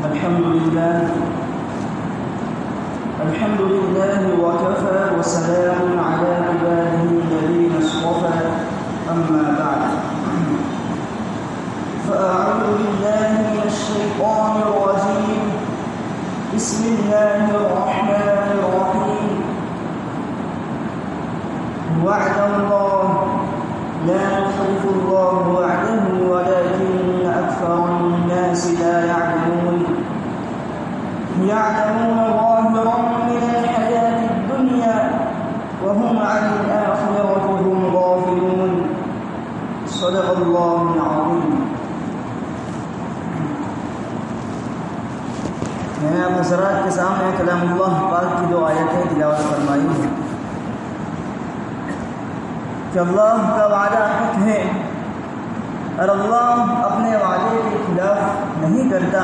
الحمد لله وكفى وسلام على عباده الذين اصطفى أما بعد فأعوذ بالله من الشيطان الرجيم بسم الله الرحمن الرحيم وعد الله لا يخلف الله وعده ولكن أكثر الناس لا يعلمون يعلمون ظاهرا من الحياة الدنيا وهم عن الآخرة هم غافلون صدق الله العظيم. میں نے آپ حضرات کے سامنے کلام اللہ پاک کی دو آیتیں تلاوت فرمائی ہیں کہ اللہ کا وعدہ حق ہے اور اللہ اپنے وعدے کے خلاف نہیں کرتا،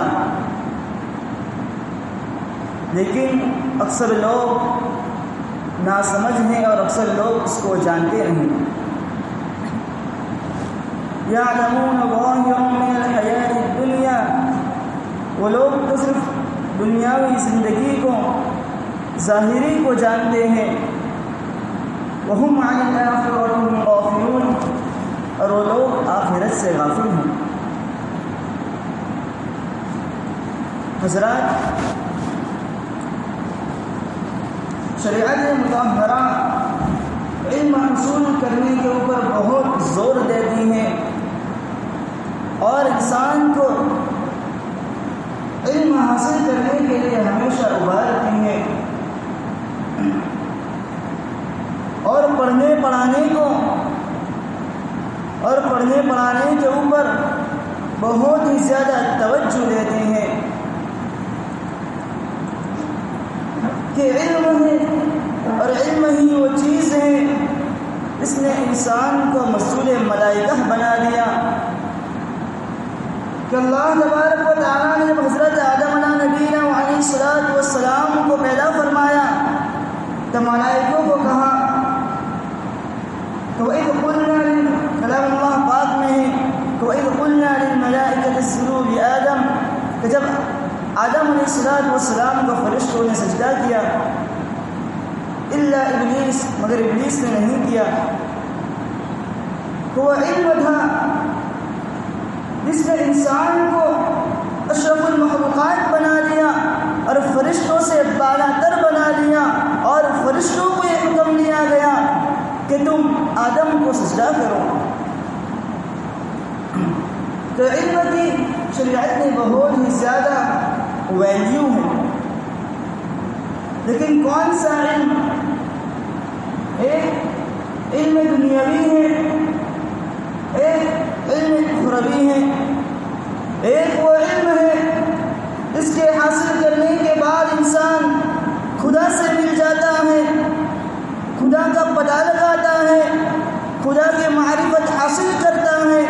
لیکن اکثر لوگ ناسمجھ ہیں اور اکثر لوگ اس کو جانتے نہیں۔ یعلمون ظاہرا من الحیاۃ الدنیا، وہ لوگ تو صرف دنیاوی زندگی کو، ظاہری کو جانتے ہیں، وہم عن الآخرۃ هم غافلون، اور وہ لوگ آخرت سے غافل ہیں۔ حضرات، شریعت مطہرہ علم حصول کرنے کے اوپر بہت زور دیتی ہے اور انسان کو علم حاصل کرنے کے لیے ہمیشہ ابھارتی ہے، اور پڑھنے پڑھانے کے اوپر بہت ہی زیادہ توجہ دیتے ہیں کہ علم ہے، اور علم ہی وہ چیز ہے اس نے انسان کو مسئول ملائکہ بنا دیا کہ اللہ تبارک و تعالیٰ نے جب حضرت آدم علیہ نبینا علیہ الصلوۃ والسلام کو پیدا فرمایا تو ملائکوں کو کہا تو اذ قلنا، کلام اللہ پاک میں ہے تو اذ قلنا للملائکۃ اسجدوا لآدم، کہ جب آدم علیہ الصلوۃ والسلام کو فرشتوں نے سجدہ کیا الا ابلیس، مگر ابلیس نے نہیں کیا، تو وہ علم تھا جس نے انسان کو اشرف المخلوقات بنا دیا اور فرشتوں سے بالا تر بنا دیا، اور فرشتوں کو یہ حکم دیا گیا کہ تم آدم کو سجدہ کرو۔ تو علم کی شریعت میں بہت ہی زیادہ ویلیو ہے، لیکن کون سا علم؟ ایک علم دنیاوی ہے، ایک علم اخروی ہے۔ ایک وہ علم ہے جس کے حاصل کرنے کے بعد انسان خدا سے مل جاتا ہے، خدا کا پتہ لگاتا ہے، خدا کی معرفت حاصل کرتا ہے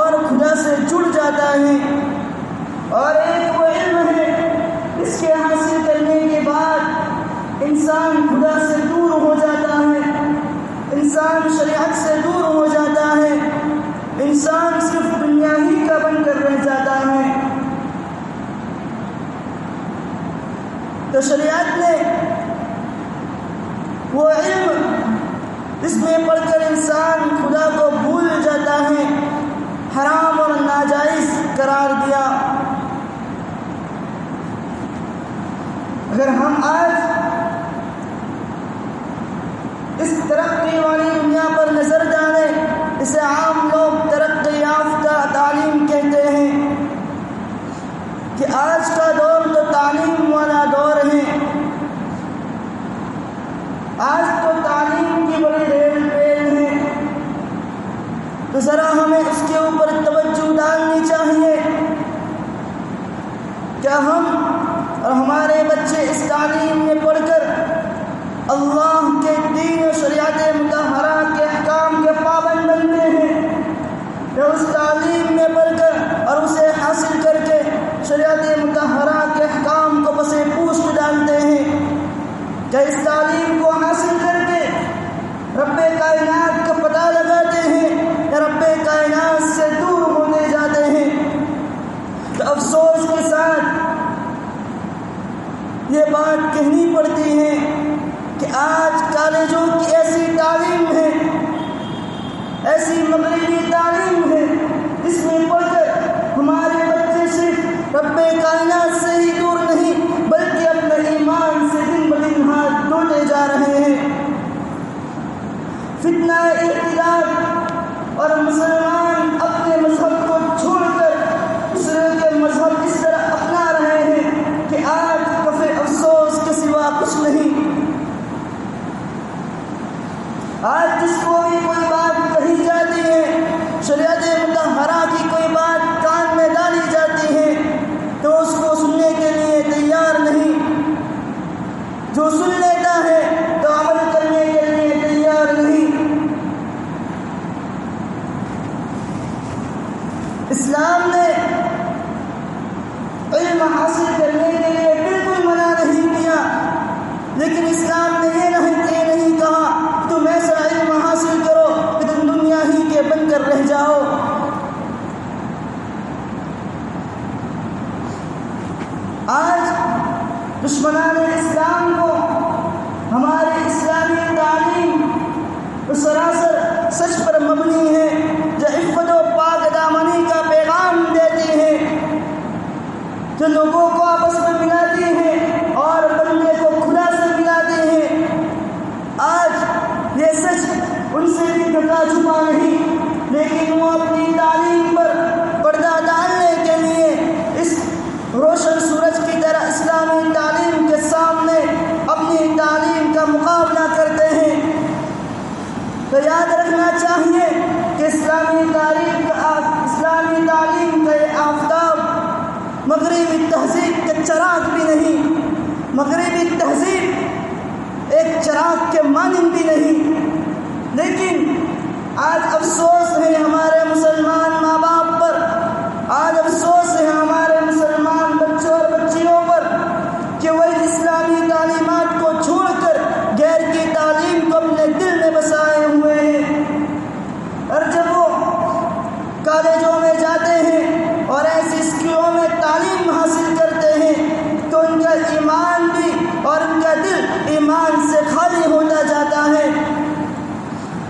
اور خدا سے جڑ جاتا ہے۔ اور ایک وہ علم ہے جس کے حاصل کرنے کے بعد انسان خدا سے دور ہو جاتا ہے، انسان شریعت سے دور ہو جاتا ہے، انسان صرف دنیا ہی کا بن کر رہ جاتا ہے۔ تو شریعت نے وہ علم جس میں پڑھ کر انسان خدا کو بھول جاتا ہے، حرام اور ناجائز قرار دیا۔ اگر ہم آج اس ترقی والی دنیا پر نظر ڈالیں، اسے عام لوگ ترقی یافتہ تعلیم کہتے ہیں کہ آج کا دور تو تعلیم والا دور ہے، آج تو تعلیم کی بڑی ریل پیل ہے، تو ذرا ہمیں اس کے اوپر توجہ ڈالنی چاہیے۔ کیا ہم اور ہمارے بچے اس تعلیم میں پڑھ کر اللہ کے دین و شریعت مطہرہ کے احکام کے پابند بنتے ہیں، یا اس تعلیم میں پڑھ کر اور اسے حاصل کر کے شریعت مطہرہ کے احکام کو پسِ پوست ڈالتے ہیں؟ کیا اس تعلیم کو حاصل کر کے رب کائنات کا پتہ لگاتے ہیں یا رب کائنات سے دور ہوتے جاتے ہیں؟ تو افسوس کے ساتھ مسلمان اپنے مذہب کو چھوڑ کر دوسرے کے مذہب اس طرح اپنا رہے ہیں کہ آج کفے افسوس کے سوا کچھ نہیں۔ آج جس کو بھی کوئی بات کہی جاتی ہے، شریعت مطہرہ کی کوئی بات کان میں ڈالی جاتی ہے تو اس کو سننے کے لیے تیار نہیں، جو سن لیتا ہے تو عمل کرنے کے لیے تیار نہیں۔ اسلام نے علم حاصل کرنے کے لیے بالکل منع نہیں کیا، لیکن اسلام نے یہ نہیں کہا تم ایسا علم حاصل کرو کہ تم دنیا ہی کے بن کر رہ جاؤ۔ آج دشمنان اسلام کو ہماری اسلامی تعلیم سراسر سچ پر مبنی ہے، جو عفت و پاک دامنی کا پیغام دیتی ہے، جو لوگوں کو آپس میں ملاتی ہے اور بندے کو خدا سے ملاتی ہے۔ آج یہ سچ ان سے بھی ڈھکا چھپا نہیں، لیکن وہ اپنی تعلیم پر پردہ ڈالنے کے لیے اس روشن سورج کی طرح اسلامی تعلیم کے سامنے اپنی تعلیم کا مقابلہ کرتے ہیں۔ تو یاد رکھنا چاہیے کہ اسلامی تعلیم کا یہ آفتاب مغربی تہذیب کے چراغ بھی نہیں، مغربی تہذیب ایک چراغ کے مانند بھی نہیں، لیکن آج افسوس ہے ہمارے مسلمان ماں باپ پر، آج افسوس ہے ہمارے مسلمان بچوں اور بچیوں پر کہ وہ اسلامی تعلیمات کو چھوڑ کر غیر کی تعلیم کو اپنے دل میں بسائے ہوئے ہیں، اور جب وہ کالجوں میں جاتے ہیں اور ایسی اسکولوں میں تعلیم حاصل کرتے ہیں تو ان کا ایمان بھی اور ان کا دل ایمان سے خالی ہوتا جاتا ہے۔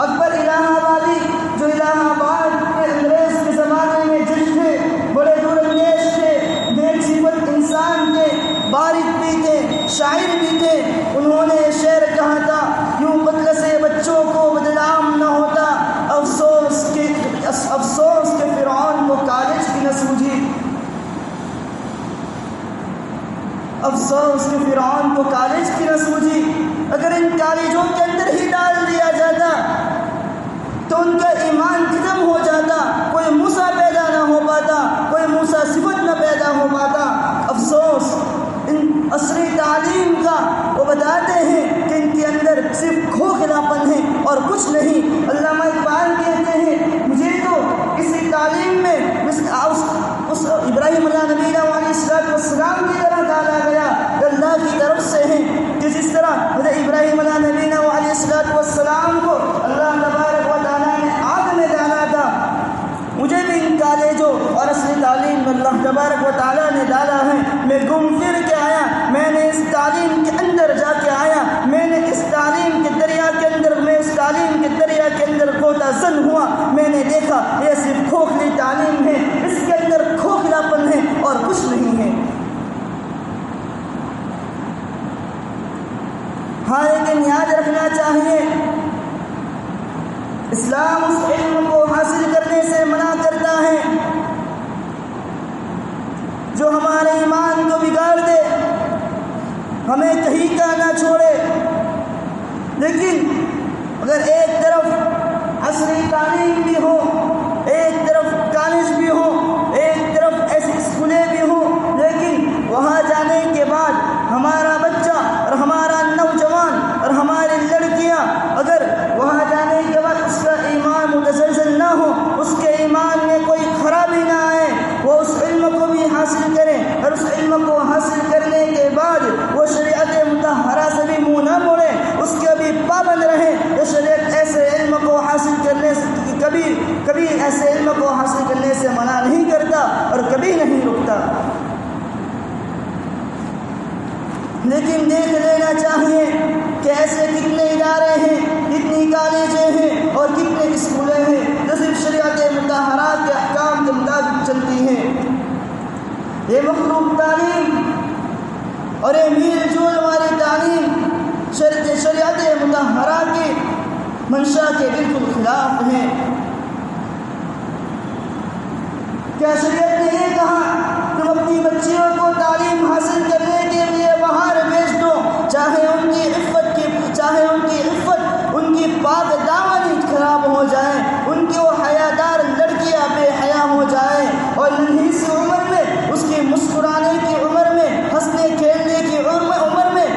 اکبر الہ آبادی جو الہ آباد کے انگریز کے زمانے میں جج تھے، بڑے دور اندیش تھے، نیک صفت انسان تھے، بارد بھی تھے، شاعر بھی تھے، انہوں نے شعر کہا تھا، یوں قتل سے بچوں کو بدنام نہ ہوتا، افسوس کے فرعون کو کالج کی نہ سوجھی، افسوس کے فرعون کو کالج کی نہ سوجھی۔ اگر ان کالجوں کے اندر ہی ڈال دیا جاتا تو ان کا ایمان ختم ہو جاتا، کوئی موسیٰ پیدا نہ ہو پاتا، کوئی موسیٰ صفت نہ پیدا ہو پاتا۔ افسوس ان عصری تعلیم کا وہ بتاتے ہیں کہ ان کے اندر صرف کھوکھلاپن ہے اور کچھ نہیں۔ علامہ اقبال کہتے ہیں مجھے تو اسی تعلیم میں اس ابراہیم علیہ نبی علیہ السلام کی طرح ڈالا گیا کہ اللہ کی طرف سے ہے، کہ جس طرح حضرت ابراہیم علیہ نبی علیہ السلام کو اللہ تبارک و تعالیٰ نے آگ میں ڈالا تھا، مجھے بھی ان کالجوں اور اصلی تعلیم میں اللہ تبارک و تعالیٰ نے ڈالا ہے۔ میں گم پھر کے آیا، میں نے اس تعلیم کے اندر جا کے آیا، میں نے اس تعلیم کے دریا کے اندر غوطہ زن ہوا، میں نے دیکھا یہ صرف کھوکھلی تعلیم ہے، اس کے اندر کھوکھلاپن ہے اور کچھ نہیں ہے۔ ہاں لیکن یاد رکھنا چاہیے اسلام اس علم کو حاصل کرنے سے منع کرتا ہے جو ہمارے ایمان کو بگاڑ دے، ہمیں کہیں کا نہ چھوڑے۔ لیکن اگر ایک طرف عصری تعلیم بھی ہو، ایک طرف کالج بھی ہو، ایک طرف ایسی اسکولیں بھی ہوں، لیکن وہاں جانے کے بعد ہمارا بچہ اور ہمارا نوجوان اور ہماری لڑکیاں اگر وہاں جانے کے بعد اس کا ایمان متزلزل نہ ہو، اس کے ایمان میں کوئی خرابی نہ آئے، وہ اس علم کو بھی حاصل کریں اور اس علم کو حاصل کرنے کے بعد وہ شریعت مطہرہ سے بھی منہ نہ موڑے، اس کے بھی پابند رہے۔ یہ شریعت ایسے علم کو حاصل کرنے سے کبھی ایسے علم کو حاصل کرنے سے منع نہیں کرتا اور کبھی نہیں رکتا۔ لیکن دیکھ لینا چاہیے کہ ایسے کتنے ادارے ہیں، کتنی کالجیں ہیں اور کتنے اسکولیں ہیں جو صرف شریعت مطہرہ کے احکام کے مطابق چلتی ہیں۔ یہ مخلوق تعلیم اور یہ میل جول والی تعلیم شریعت مطہرہ کی منشا کے بالکل خلاف ہیں۔ کیا شریعت نے یہ کہا تم اپنی بچیوں کو تعلیم حاصل کرنے کے لیے باہر بھیج دو، چاہے ان کی عفت ان کی پاک دامنی خراب ہو جائے، ان کی وہ حیادار لڑکیاں بے حیا ہو جائیں، اور ننھی سی عمر میں اس کی مسکرانے کی عمر میں، ہنسنے کھیلنے کی عمر میں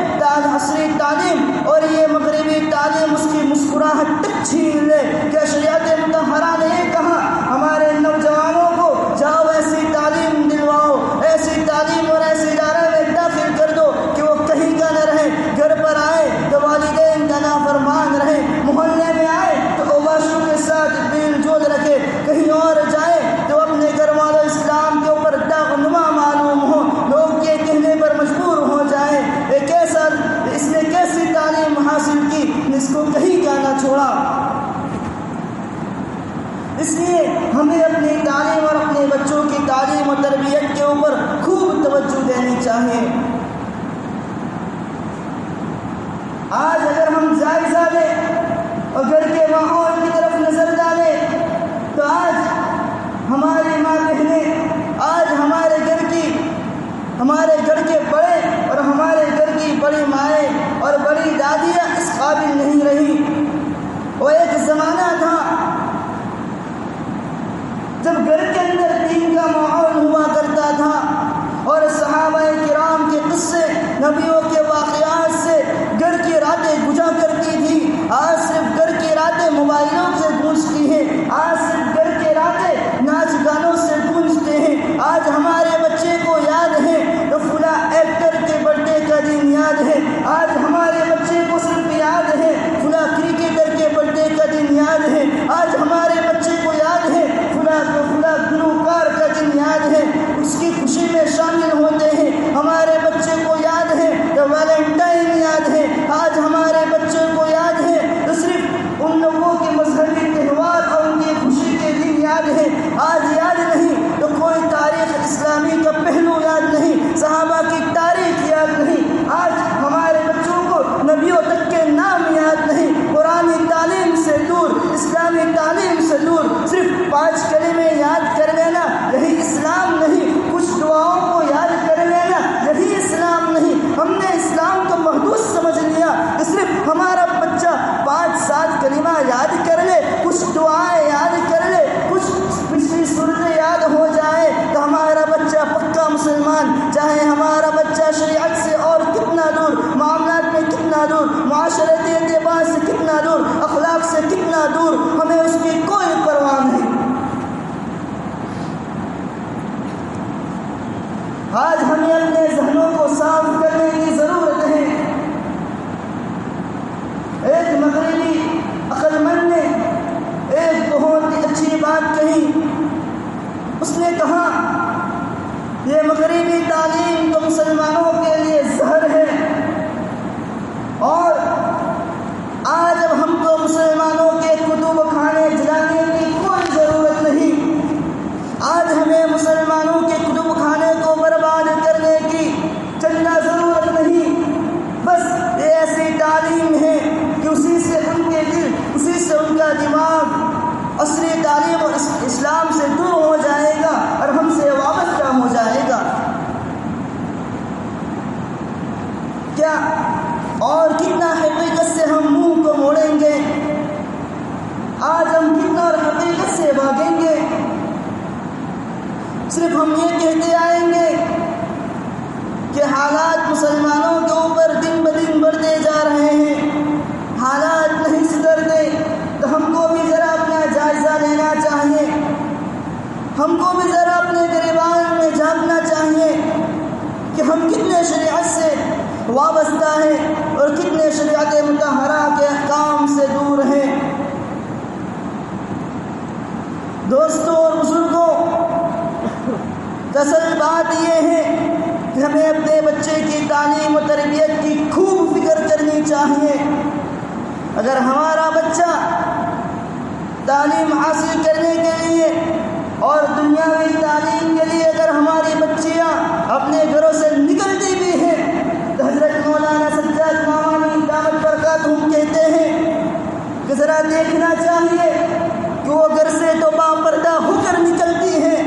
عصری تعلیم اور یہ مغربی تعلیم اس کی مسکراہٹ تک چھین لے۔ کیا شریعت مطہرہ نے یہ کہا ہمارے نوجوانوں کو جاؤ ایسی تعلیم دلواؤ، ایسی تعلیم اور ایسے ادارے میں داخل کر دو کہ وہ کہیں کا نہ رہے، گھر پر آئے تو والدین کا نافرمان رہے، محلے میں آئے تو اوباشوں کے ساتھ میل جول رکھے، کہیں اور جائے تو اپنے گھر والوں اسلام کے اوپر داغ نما معلوم ہو، لوگ یہ کہنے پر مجبور ہو جائیں اس نے کیسی تعلیم حاصل کی، اس کو کہیں کا نہ چھوڑا۔ اس لیے ہمیں اپنی تعلیم اور اپنے بچوں کی تعلیم و تربیت کے اوپر خوب توجہ دینی چاہیے۔ آج اگر ہم جائزہ لیں اور گھر کے ماحول کی طرف نظر ڈالیں تو آج ہماری ماں بہنیں، آج ہمارے گھر کے بڑے اور ہمارے گھر کی بڑی مائیں اور بڑی دادیاں اس قابل نہیں رہی۔ وہ ایک زمانہ تھا جب گھر کے اندر دین کا ماحول ہوا کرتا تھا اور صحابہ کرام کے قصے، نبیوں کے واقعات سے گھر کی راتیں گزرا کرتی تھی۔ آج صرف گھر کی راتیں موبائلوں سے گونجتی ہیں، آج صرف گھر کی راتیں ناچ گانوں سے گونجتے ہیں۔ آج ہمارے بچے کو یاد ہے تو فلاں ایکٹر کے برتھڈے کا دن یاد ہے، آج ہمارے بچے کو صرف یاد ہے فلاں کرکٹر کے برتھڈے کا دن یاد ہے، آج ہمارے بچے کو یاد ہے فلاں گلوکار کا دن یاد ہے، اس کی خوشی میں شامل ہوتے ہیں۔ ہمارے بچے کو یاد ہے تو ویلنٹائن یاد ہے، آج ہمارے بچے کو یاد ہے تو صرف ان لوگوں کے مذہبی تہوار اور ان کی خوشی کے دن یاد ہے، آج یاد نہیں تو کوئی تاریخ اسلامی کا پہلو یاد نہیں، صحابہ کی تاریخ یاد نہیں۔ آج ہمارے بچوں کو نبیوں تک کے نام یاد نہیں، قرآنی تعلیم سے دور، اسلامی تعلیم سے دور، صرف 5 کلمے یاد کر لینا یہی اسلام نہیں، کچھ دعاؤں کو یاد کر لینا یہی اسلام نہیں۔ ہم نے اسلام کو محدود سمجھ لیا کہ صرف ہمارا بچہ 5-7 کلمہ یاد کر لے، کچھ دعائیں یاد کر لے، کچھ پچھلی صورتیں یاد ہو جائے تو ہمارا بچہ پکا مسلمان، چاہے ہمارا بچہ شریعت سے اور کتنا دور، معاملات میں کتنا دور، معاشرتی اعتبار سے کتنا دور، اخلاق سے کتنا دور، ہمیں اس کی کوئی پرواہ نہیں۔ آج ہمیں اپنے ذہنوں کو صاف کرنے کی ضرورت ہے۔ ایک مغربی عقل مند نے ایک بہت ہی اچھی بات کہی، اس نے کہا یہ مغربی تعلیم تو مسلمانوں کے لیے زہر ہے، اور آج اب ہم کو مسلمانوں کے کتب خانے جلانے کی کوئی ضرورت نہیں، آج ہمیں مسلمانوں کے کتب خانے کو برباد کرنے کی چندہ ضرورت نہیں، بس یہ ایسی تعلیم ہے کہ اسی سے ان کے دل، اسی سے ان کا دماغ عصری تعلیم اور اسلام سے دور ہو جائے گا اور ہم سے وابستہ ہو جائے گا۔ کیا اور کتنا حقیقت سے ہم منہ کو موڑیں گے، آج ہم کتنا اور حقیقت سے بھاگیں گے، صرف ہم یہ کہتے آئیں گے کہ حالات مسلمانوں کے اوپر دن بدن بڑھتے جا رہے ہیں، حالات نہیں سدھرتے، تو ہم کو بھی ذرا اپنا جائزہ لینا چاہیے، ہم کو بھی ذرا اپنے گریبان میں جھانکنا چاہیے کہ ہم کتنے شریعت سے وابستہ ہیں اور کتنے شریعت مطہرہ کے احکام سے دور ہیں۔ دوستوں اور بزرگوں، اصل بات یہ ہے کہ ہمیں اپنے بچے کی تعلیم و تربیت کی خوب فکر کرنی چاہیے۔ اگر ہمارا بچہ تعلیم حاصل کرنے کے لیے اور دنیاوی تعلیم کے لیے اگر ہماری بچیاں اپنے گھروں سے نکلتی بھی ہیں تو حضرت مولانا سجاد مامانی دامت برکاتہم کہتے ہیں کہ ذرا دیکھنا چاہیے کہ وہ گھر سے تو باپردہ ہو کر نکلتی ہیں،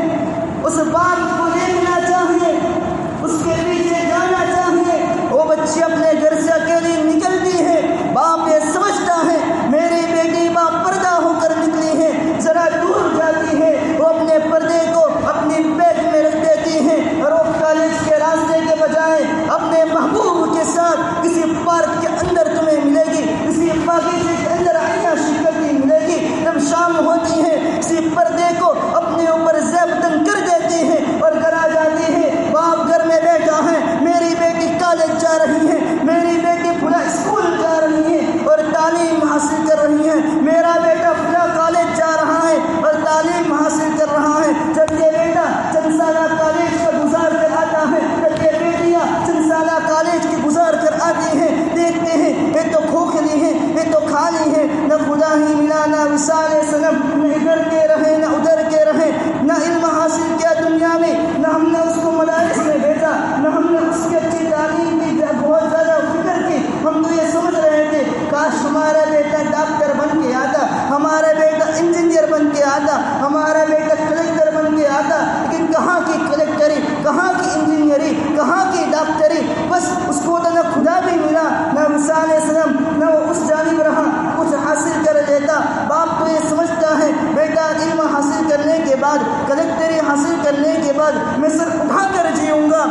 میں سر اٹھا کر جیوں گا۔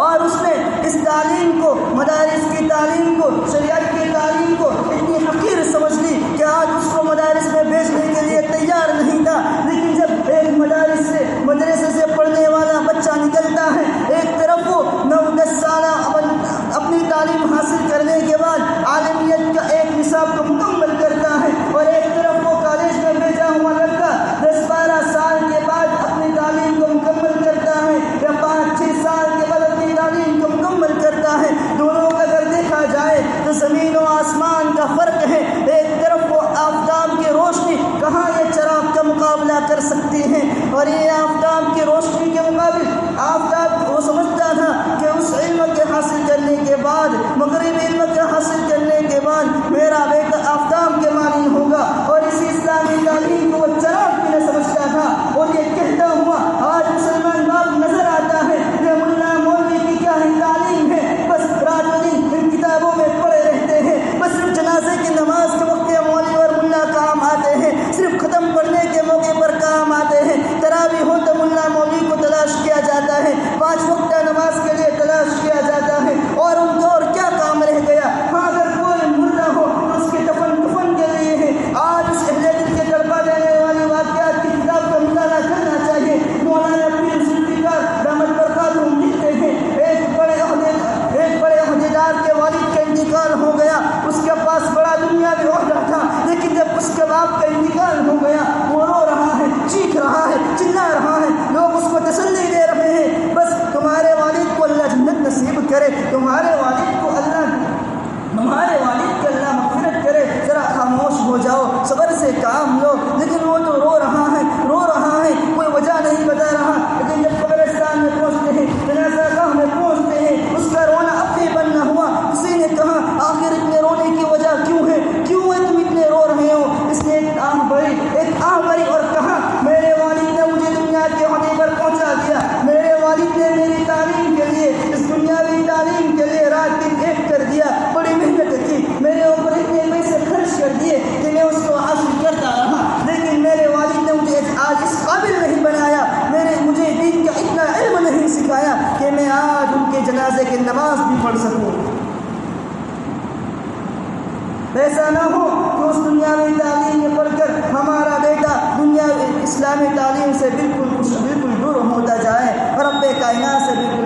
اور اس نے اس تعلیم کو، مدارس کی تعلیم کو، شریعت کی تعلیم کو اتنی حقیر سمجھ لی کہ آج اس کو مدارس میں بھیجنے کے لیے تیار نہیں تھا۔ لیکن جب ایک مدرسے سے پڑھنے والا بچہ نکلتا ہے، ایک طرف وہ 9-10 سالہ اپنی تعلیم حاصل کرنے کے بعد عالمیت کا ایک نصاب کو مکمل کرتا ہے، اور ایک طرف وہ کالج میں بھیجا ہوا لڑکا 10-12 سال کے بعد اپنی تعلیم کو مکمل کرتا ہے، یا 5-6 سال کے بعد اپنی تعلیم کو مکمل کرتا ہے، دونوں کا اگر دیکھا جائے تو زمین و آسمان کا فرق ہے۔ ایک طرف وہ آفتاب کی روشنی، کہاں یہ چراغ کا مقابلہ کر سکتی ہے، اور یہ آفتاب کی روشنی کے مقابل آفتاب وہ سمجھتا تھا کہ اس علم کے حاصل کرنے کے بعد، مغربی علم کے حاصل کرنے کے بعد میرا بیٹا آفتاب کے مانی ہوگا، اور اسی اسلامی تعلیم کو وہ چراغ بھی نہ سمجھتا تھا۔ اور یہ کہتا ہوا آج مسلمان باپ نظر آتا ہے، یہ ملا مولوی کی کیا ہے تعلیم ہے، بس رات و دن ان کتابوں میں پڑے رہتے ہیں، بس صرف جنازے کی نماز کے وقت یہ مولوی اور ملا کام آتے ہیں، صرف ختم پڑھنے کے موقع پر کام آتے ہیں، تراویح ہو تو ملا مولوی کو تلاش کیا جاتا ہے، 5 وقتہ نماز کے لیے تلاش کیا جاتا ہے، اور ان کو اور کیا کام رہ گیا۔ ہاں اگر کوئی مردہ ہو تو اس کے کفن کے لیے ہے۔ آج اس اہل دل کے تڑپا دینے والی واقعات کی کتاب کا مطالعہ کرنا چاہیے۔ مولانا پیر ذوالفقار دامت برکاتہم لکھتے ہیں، ایک بڑے عہدیدار کے والد کا انتقال ہو گیا، اس کے پاس بڑا دنیاوی عہدہ تھا، لیکن جب اس کے باپ کا انتقال ہو گیا وہ رو رہا ہے، چیخ رہا ہے، چلا رہا ہے، لوگ اس کو تسلی دے رہے ہیں، بس تمہارے والد کو اللہ جنت نصیب کرے، تمہارے والد کو اللہ مغفرت کرے، ذرا خاموش ہو جاؤ، صبر سے کام لو۔ لیکن وہ تو رو رہا ہے، کوئی وجہ نہیں بتا رہا۔ لیکن جب قبرستان میں پہنچتے ہیں، جنازہ گاہ میں پہنچتے ہیں، اس کا رونا اب بھی بند نہ ہوا۔ کسی نے کہا آخر اتنے رونے کی وجہ کیوں ہے تم اتنے رو رہے ہو؟ اس نے ایک آہ بھری اور کہا میرے والد نے مجھے دنیا کے عہدے پر پہنچا دیا، میرے والد نے میری تعلیم کے لیے، اس دنیاوی تعلیم کے لیے رات دن ایک کر دیا، بڑی محنت کی، میرے اوپر اتنے پیسے خرچ کر دیے کہ میں اس کو حاصل کرتا رہا، لیکن میرے والد نے مجھے آج اس قابل نہیں بنایا، مجھے دین کا اتنا علم نہیں سکھایا کہ میں آج ان کے جنازے کی نماز بھی پڑھ سکوں۔ ایسا نہ ہو کہ اس دنیاوی تعلیم میں پڑھ کر ہمارا بیٹا اسلامی تعلیم سے بالکل دور ہوتا جائے، اور رب کائنات سے بالکل